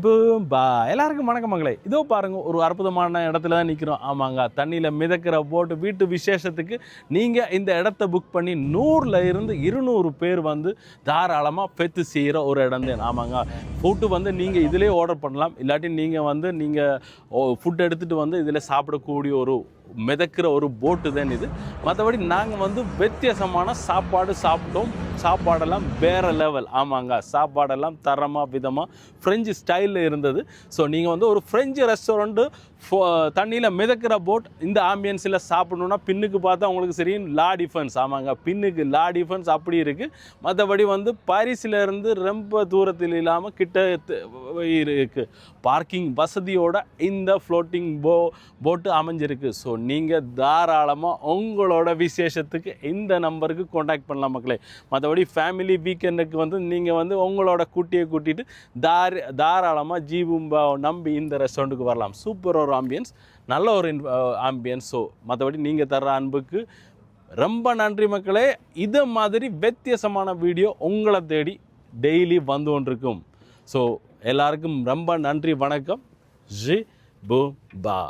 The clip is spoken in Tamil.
பூம்பா எல்லாருக்கும் வணக்கம் மங்களே. இதோ பாருங்க, ஒரு அற்புதமான இடத்துல தான் நிற்கிறோம். ஆமாங்க, தண்ணியில் மிதக்கிற போட்டு வீட்டு விசேஷத்துக்கு நீங்கள் இந்த இடத்த புக் பண்ணி 100ல் இருந்து 200 பேர் வந்து தாராளமாக பெற்று செய்கிற ஒரு இடம் தான். ஆமாங்க, ஃபுட்டு வந்து நீங்கள் இதிலே ஆர்டர் பண்ணலாம், இல்லாட்டி நீங்கள் ஃபுட் எடுத்துகிட்டு வந்து இதில் சாப்பிடக்கூடிய ஒரு மிதக்கிற ஒரு போட்டு தான் இது. மற்றபடி நாங்கள் வந்து வித்தியாசமான சாப்பாடு சாப்பிட்டோம். சாப்பாடெல்லாம் வேறு லெவல். ஆமாங்க, சாப்பாடெல்லாம் தரமாக விதமாக ஃப்ரெஞ்சு ஸ்டைலில் இருந்தது. ஸோ நீங்கள் வந்து ஒரு ஃப்ரெஞ்சு ரெஸ்டாரண்ட்டு தண்ணியில் மிதக்கிற போட் இந்த ஆம்பியன்ஸில் சாப்பிடணுன்னா பின்னுக்கு பார்த்தா உங்களுக்கு சரி லா டிஃபென்ஸ். ஆமாங்க, பின்னுக்கு லா டிஃபென்ஸ் அப்படி இருக்குது. மற்றபடி வந்து பாரிஸிலேருந்து ரொம்ப தூரத்தில் இல்லாமல் கிட்ட இருக்குது. பார்க்கிங் வசதியோட இந்த ஃப்ளோட்டிங் போட்டு அமைஞ்சிருக்கு. ஸோ நீங்கள் தாராளமாக உங்களோட விசேஷத்துக்கு இந்த நம்பருக்கு காண்டாக்ட் பண்ணலாம் மக்களே. மற்றபடி ஃபேமிலி வீக்கெண்டுக்கு வந்து நீங்கள் வந்து உங்களோட குட்டியை கூட்டிகிட்டு தாராளமாக ஜீபூம்பா நம்பி இந்த ரெஸ்டாரண்ட்டுக்கு வரலாம். சூப்பர் ஒரு ஆம்பியன்ஸ், நல்ல ஒரு ஆம்பியன்ஸ். ஸோ மற்றபடி நீங்கள் தர்ற அன்புக்கு ரொம்ப நன்றி மக்களே. இதை மாதிரி வித்தியாசமான வீடியோ உங்களை தேடி டெய்லி வந்து கொண்டிருக்கும். ஸோ எல்லாருக்கும் ரொம்ப நன்றி, வணக்கம். ஜி பூம்பா.